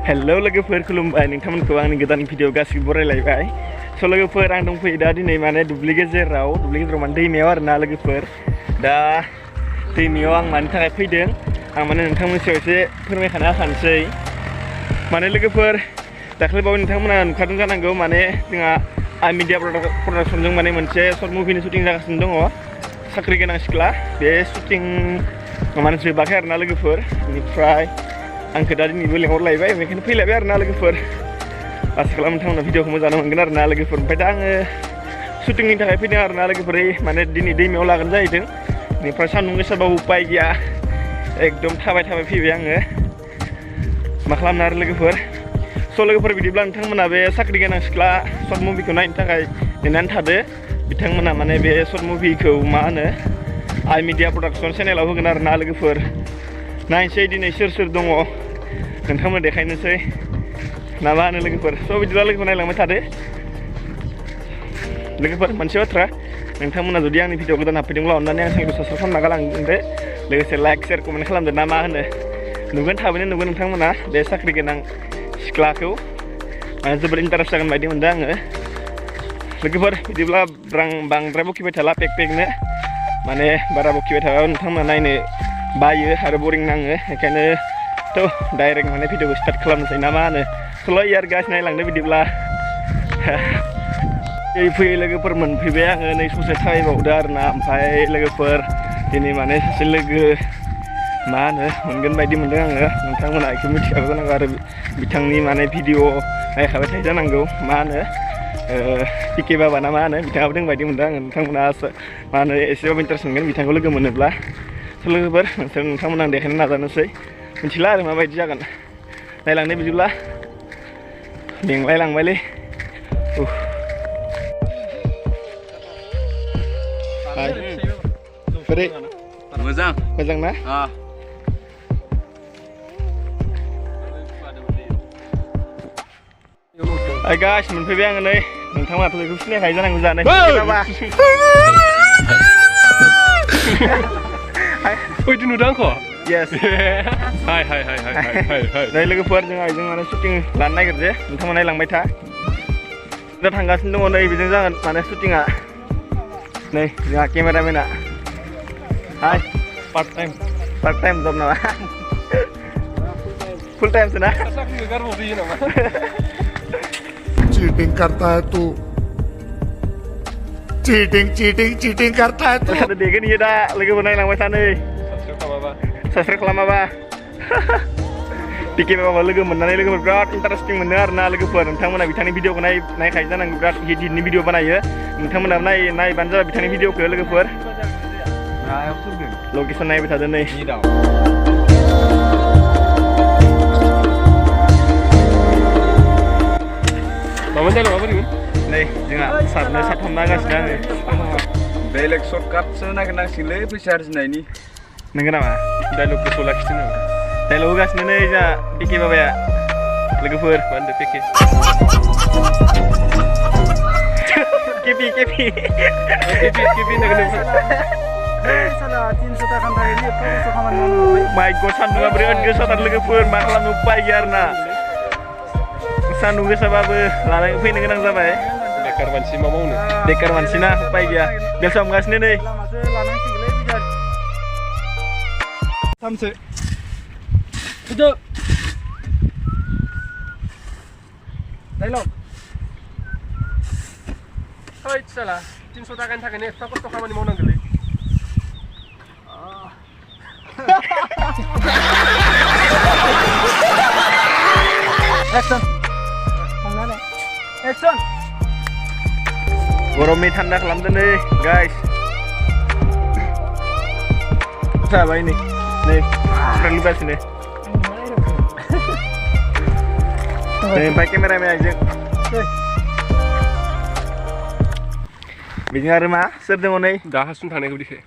Hello लोगोफोर खुलुमबाय नोंथांमोनखौ आंनि गोदान भिडिअ गासिबो बरायलायबाय स' लोगोफोर आं दंफैयो दा दिनै माने दुब्लि गेजेराव माने दैमायाव आरोना लोगोफोर दा दैमायाव आं मानि थाखाय फैदों आं माने नोंथांमोननि सायाव एसे फोरमायखाना होखानोसै माने लोगोफोर दाख्लैबावै नोंथांमोना नुखादों जानांगौ माने जोंहा आइ मिडिया प्रडाक्शनजों माने मोनसे सर्ट मुभिनि शुटिं जागासिनो दङ साख्रि गोनां सिख्ला बे शुटिं माने जोबाखै आरोना लोगोफोर बेनिफ्राय आंखौ दा दिनैबो लेंहरलायबाय बेनिखायनो फैलायबाय आरोना लोगोफोर आसा खालामो नोंथांमोना भिडिअखौ मोजां मोनगोन आरोना लोगोफोर ओमफ्राय दा आङो शुटिंनि थाखाय फैदों आरोना लोगोफोर माने दिनै दैमायाव लागोन जाहैदों बेनिफ्राय सान्दुं गोसाबाबो उपाय गैया एकदम थाबाय फैबाय आङो मा खालामनो आरो लोगोफोर स' लोगोफोर बिदिब्ला नोंथांमोना बे साख्रि गोनां सिख्ला सर्ट मुभिखौ नायनो थाखाय नेनानै थादो बिथांमोना माने बे सर्ट मुभिखौ मा होनो आइ मिडिया प्रडाक्शन चेनेलाव होगोन आरोना लोगोफोर नायनोसै दिनै सोर दङ नोंथांमोन देखायनोसै ना मा होनो लोगोफोर स' बिदिब्ला लोगोफोर नायलांबाय थादो लोगोफोर मोनसे बाथ्रा नोंथांमोना जुदि आंनि भिडिअ गोदान हाबफैदोंब्ला अननानै आं चेनेलखौ साबस्क्राइब खालामना गालांदो लोगोसे लाइक शेयार कमेन्ट खालामदो ना मा होनो नुगोन थाबैनो नुगोन नोंथांमोना बे साख्रि गोनां सिख्लाखौ माने जोबोद इन्टारेस्ट जागोन बायदि मोनदों आङो लोगोफोर बिदिब्ला बांद्राय बखिबाय थाला पेकनो माने बारा बखिबाय थाबा नोंथांमोना नायनो बायो आरो बरिं नाङो बेखायनो थ' डाइरेक्ट माने भिडिअखौ स्टार्ट खालामनोसै ना मा होनो सल' यार गाइस नायलांदो बिदिब्ला फैयै लोगोफोर मोनफैबाय आङो नै ससे थाबायबावदो आरोना ओमफ्राय लोगोफोर दिनै माने सासे लोगो मा होनो मोनगोन बायदि मोनदों आङो नोंथांमोना बेखौ मिथिखागौ जानांगौ आरो बिथांनि माने भिडिअ नायखाबाय थायो जानांगौ मा होनो पिके बाबा ना मा होनो बिथाङाबो दं बायदि मोनदों आङो नोंथांमोना मा होनो एसेबाबो इन्टारेस्ट मोनगोन बिथांखौ लोगो मोनोब्ला स' लोगोफोर नोंथांमोना आं देखायनो नाजानोसै मिथिला आरो माबायदि जागोन नायलांदो बिदिब्ला मेंलाय लांबायलै बोरै मोजां ना गाइस मोनफैबाय आङो नै नोंथांमोनाथ' बेखौ सिनायखायो जानांगौ जानाय ओइदि नुदों आंखौ yes हाय नै लोगोफोर जों माने शुटिं लानो नागिरदो नोंथांमोना नायलांबाय था दा थांगासिनो दङ नै बेजों जागोन माने शुटिंआ नै जोंहा केमेरामेना हाय पार्ट टाइम जब नामा फुल टाइमसो ना चीटिंग करता है तू चीटिंग करता है तू देखो नहीं दा लोगोफोर नायलांबाय था नै साबस्क्राइब खालामाबा पिके बाबा लोगो मोननानै लोगोफोर बिराद इन्टारेस्टिं मोनो आरोना लोगोफोर नोंथांमोना बिथांनि भिडिअखौ नायखायो जानांगौ बिराद हिटनि भिडिअ बानायो नोंथांमोना नायबानो जाबाय बिथांनि भिडिअखौ लोगोफोर लकेसन नायबाय थादो नै नै जोंहा साथाम नागासिनो आङो बेलेग सर्टकाटसो नागिरनांसिगोनलै फैसा आरजिनायनि नंगौ नामा डाइलगखौ लाखिदों नामा डाइलग होगासिनो नै जोंहा पिके बाबाया लोगोफोर मा होनदों पिके केपि माइ गड सान्दुंआ बिराद गोसाथार लोगोफोर मा खालामनो उपाय गैया आरोना सान्दुं गोसाबाबो लानानै फैनो गोनां जाबाय बेकार मानसि मा मावनो बेकार मानसि ना उपाय गैया बेलसा हमगासिनो नै थामसो फैदो डाइलग ओइ साला 300 थाखानि थाखायनो एफा खस्थ' खामानि मावनांगोनलै एक्सन गरमनि थान्दा खालामदो नै गाइस जाबाय नै लुगासिनो ओमफ्राय केमेरामेन आइजों बिदिनो आरो मा सोर दङ नै दा हासुं थांनायखौ दिखे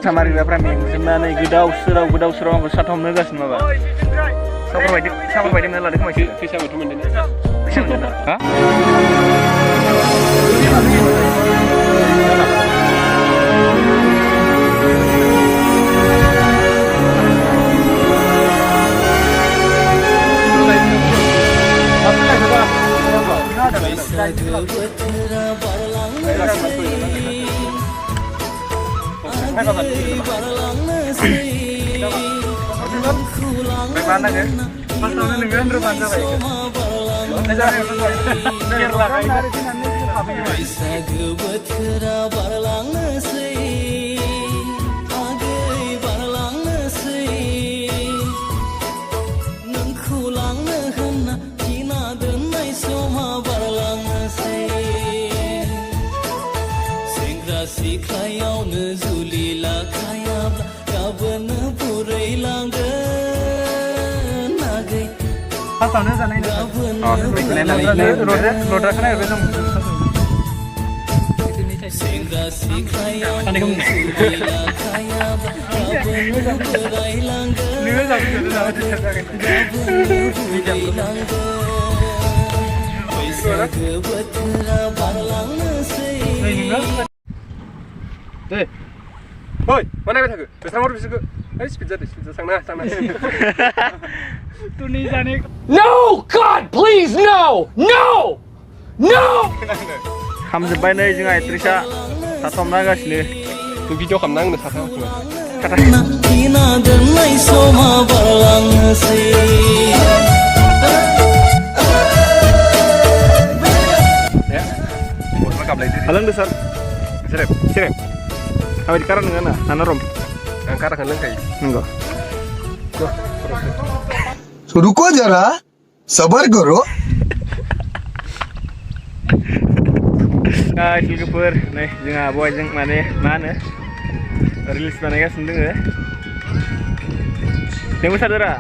सामारिग्राफ्रा मेंजोबनानै गोदाव सोराव आंखौ साथा हमनो होगासिनो माबा साफोर बायदि मोनना लादों खोमा फैसाबोथ' मोनदों फैसा मोनदों ना हा Bagaimana ya? Mas tahun ini kan rumah sampai. Pas tahun ini sana ini. Oh, roda kan ada belum? Hoi, mana beta ke? Besar mau bisa ke? Ayo speed sana. No! God, please, no! No! No! खामजोब्बाय नै जोंहा एक्ट्रिसा थाथ'ना गासिनो Tu video kamnang nih satu cuma. Ya, buat makam lagi. Halang besar Serep. Apa di karan dengan nana rom Angkara kan lengkai. enggak तो रुको जरा सबर करो guys logoफोर नै जोंहा बयजों माने मा होनो रिलिज बानायगासिनो दोङो नों मोसादोरा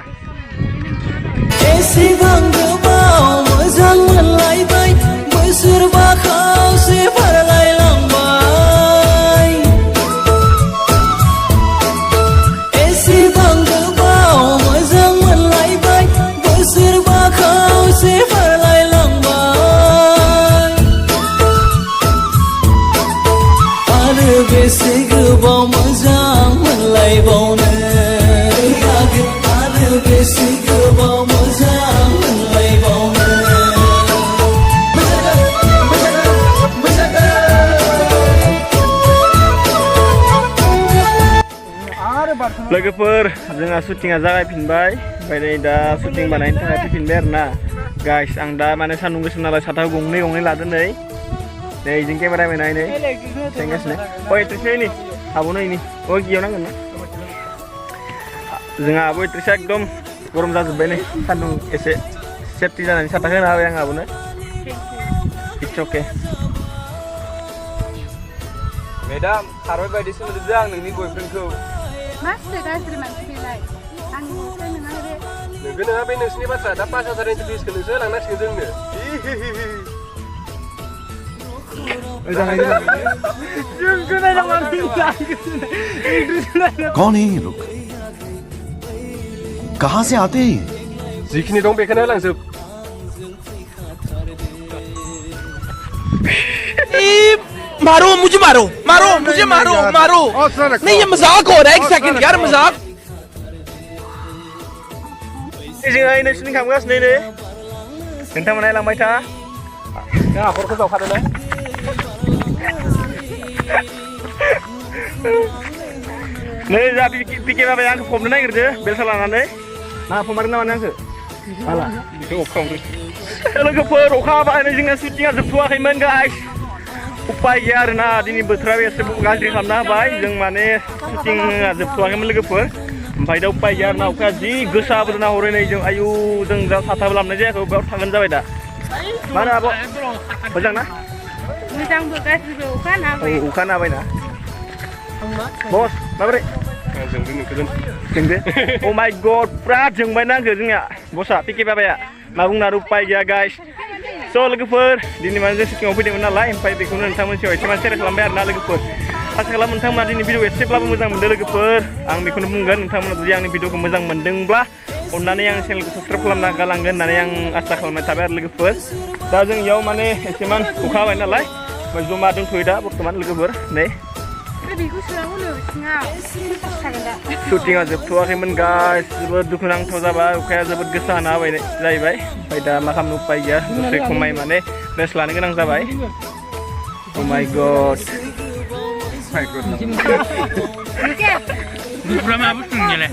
एसेबां गोबाव मोजां मोनलायबाय बोसोरबा खावसे बारलायलांबाय एसेबां गोबाव मोजां मोनलायबाय बोसोरबा खावसे बारलायलांबाय आरो बेसे गोबाव मोजां मोनलायबावनो आरो बेसे गोबाव मोजां मोनलायबावनो लोगोफोर जोंहा शुटिंआ जागायफिनबाय ओमफ्राय नै दा शुटिं बानायनो थाखाय फैफिनबाय आरोना गाइस आं दा माने सान्दुं गोसा नालाय साथाखौ गंनै लादों नै जों केमेरामेन नै थांगासिनो ओइ एक्ट्रिसा नै आब'नो इनि ओइ गियाव नांगोन ना जोंहा आब' एक्ट्रिसा एकदम गरम जाजोब्बाय नै सान्दुं एसे सेफटि जानानै साथा होना होबाय आं आब'नो इट्स अके Madam, खारबाय बायदि सोमोन्दो आं नोंनि बयफ्रेन्डखौ मासि गाज्रि मानसिलाय आं नोंनिफ्राय नङा रे Nunggu nunggu apa ini baca? Dah pas saya introduce ke nusa lang nasi gedung ni. कौन है ये लोग कहाँ से आते हैं Zikini dong bekana langsung. मारो मुझे मारो नहीं ये मजाक हो रहा है एक सेकंड यार मजाक जोंहा नै शुटिं खालामगासिनो नै नोंथांमोना लांबाय था Ya, korko jauh kado lah. नै जा पिके बाबाय आंखौ फबनो नागिरदो बेलसा लानानै ना फमारगोन नामा आंखौ हाला Itu okam tu. लोगोफोर अखा हाबाय नै जोंना शुटिंआ जोबथ'वाखैमोन गाइस उपाय गैया आरोना दिनै बोथोराबो एसे गाज्रि खालामना होबाय जों माने शुटिंआ जोबथ'वाखैमोन लोगोफोर ओमफ्राय दा उपाय गैया आरोना अखाया जि गोसा हाबोदोंना हरै नै जों आयु जों दा साथाबो लाबोनाय जायाखै बेयाव थांगोन जाबाय दा मा होनो आब' मोजां ना मोजांबो गाज्रिबो अखा हाबाय अखा हाबायना बस माबोरै Jengdu ni keren. जोंदो a my गड बिराद जोंबायना आंखौ जोंनिया बसा पिके बाबाया मा बुंना उपाय गैया गाइस स' लोगोफोर दिनै माने जों शुटिंआव फैदोंमोन नालाय ओमफ्राय बेखौनो नोंथांमोननि सायाव एसे माने सेयार खालामबाय आरोना लोगोफोर आसा खालामो नोंथांमोना दिनै भिडिअ एसेब्लाबो मोजां मोनदों लोगोफोर आं बेखौनो बुंगोन नोंथांमोना जुदि आंनि भिडिअखौ मोजां मोनदोंब्ला अननानै आं चेनेलखौ साबस्क्राइब खालामना गालांगोन होननानै आं आसा खालामनाय थाबाय आरो लोगोफोर दा जों इयाव माने एसेमान अखा हाबाय नालाय जमा दोनथ'यो दा बर्थमान लोगोफोर नै बेखौ सोनांगौनो सिङाव थागोन दा शुटिंआ जोबथ'वाखैमोन गाइस जोबोद दुखुनांथाव जाबाय अखाया जोबोद गोसा हाना होबाय जाहैबाय ओमफ्राय दा मा खालामनो उपाय गैया दसे खमाय माने रेस्ट लानो गोनां जाबाय Oh my god दुखुरा मा बुस्थु नोंनियालाय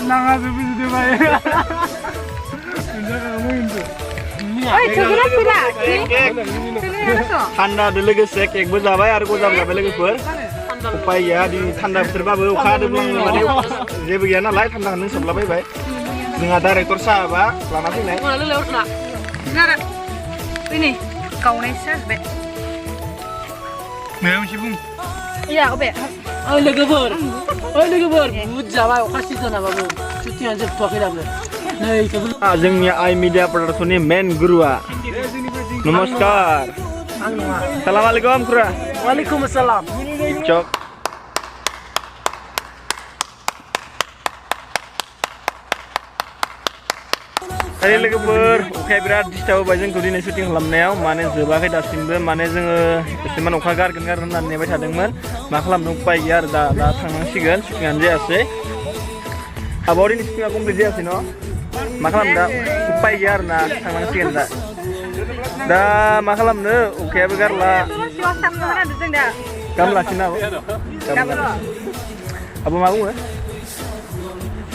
नाङा जोबो जुदि बाय ओइ थोगोना फैला थोगोना थान्दाजों लोगोसे केकबो जाबाय आरो गजाबो जाबाय लोगोफोर उपाय गैया दिनै थान्दा बोथोरबाबो अखा हादोंब्लाबो माने जेबो गैया नालाय थान्दाखौनो सोबलाबायबाय जोंहा डाइरेक्टर साहाबा लाना फैनाय नारा ini गावनायसो जाजोबबाय माबा मोनसे बुं या अबे ओइ लोगोफोर बुद जाबाय अखा सिजोनाबाबो शुटिंआ जोबथ'वाखै दाबो नै जोंनि आइ मिडिया प्रडाक्सननि मेन गुरुआ नमस्कार सालाम आलैकुम खुरा वालेकुम अस्सलाम चक Hai लोगोफोर अखाया बिराद डिस्टार्ब होबाय जोंखौ दिनै शुटिं खालामनायाव माने जोबाखै दासिमबो माने जोङो एसेमान अखा गारगोन होननानै नेबाय थादोंमोन मा खालामनो उपाय गैया आरो दा थांनांसिगोन शुटिंआनो जायासै आबाव दिनै शुटिंआ कमप्लिट जायासै न' मा खालामनो दा उपाय गैया आरो ना थांनांसिगोन दा मा खालामनो अखायाबो गारला गाबोन लाखिनो आबो मा बुङो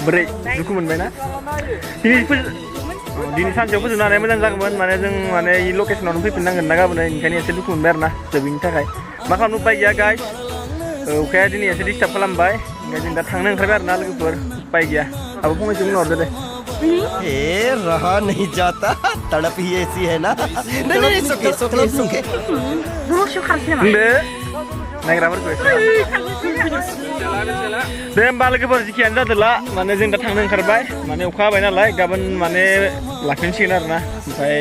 बोरै दुखु मोनबायना दिनै सानसेयाव फोजोबनो हानाया मोजां जागौमोन माने जों माने इ लकेसनावनो फैफिननांगोन ना गाबोन ओंखायनो एसे दुखु मोनबाय आरो ना जोबैनि थाखाय मा खालामनो उपाय गैया गाइस अखाया दिनै एसे डिस्टार्ब खालामबाय ओंखायनो जों दा थांनो ओंखारबाय आरो ना लोगोफोर उपाय गैया आबो फंनैसो बुंहरदो दे रहा नहीं जाता तड़प ही ऐसी है ना नहीं सुखे बुंदो नायग्राफोरखौ एसे दे होमबा लोगोफोर जिखियानो जादोला माने जों दा थांनो ओंखारबाय माने अखा हाबाय नालाय गाबोन माने लाखिनसिगोन आरो ना ओमफ्राय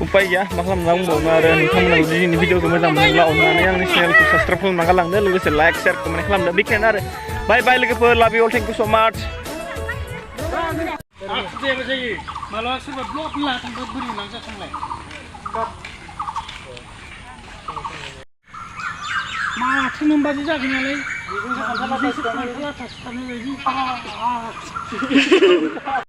उपाय गैया मा खालामना बुंबावनो आरो नोंथांमोनाबो दिनैनि भिडिअखौ मोजां मोनोब्ला अननानै आंनि चेनेलखौ साबसक्राइब खालामना गालांदो लोगोसे लाइक शेयार कमेन्ट खालामदो बेखिनियानो आरो बाय बाय लोगोफोर लाभ इउ अल थेंक इउ सो माच जेबो जायो मालाबा सोरबा ब्लक लाथांबो बोरै लांजाखांलाय माथो मोनबादि जागोन नालाय बेजोंसो खान्थाला थासिथारनाय बायदि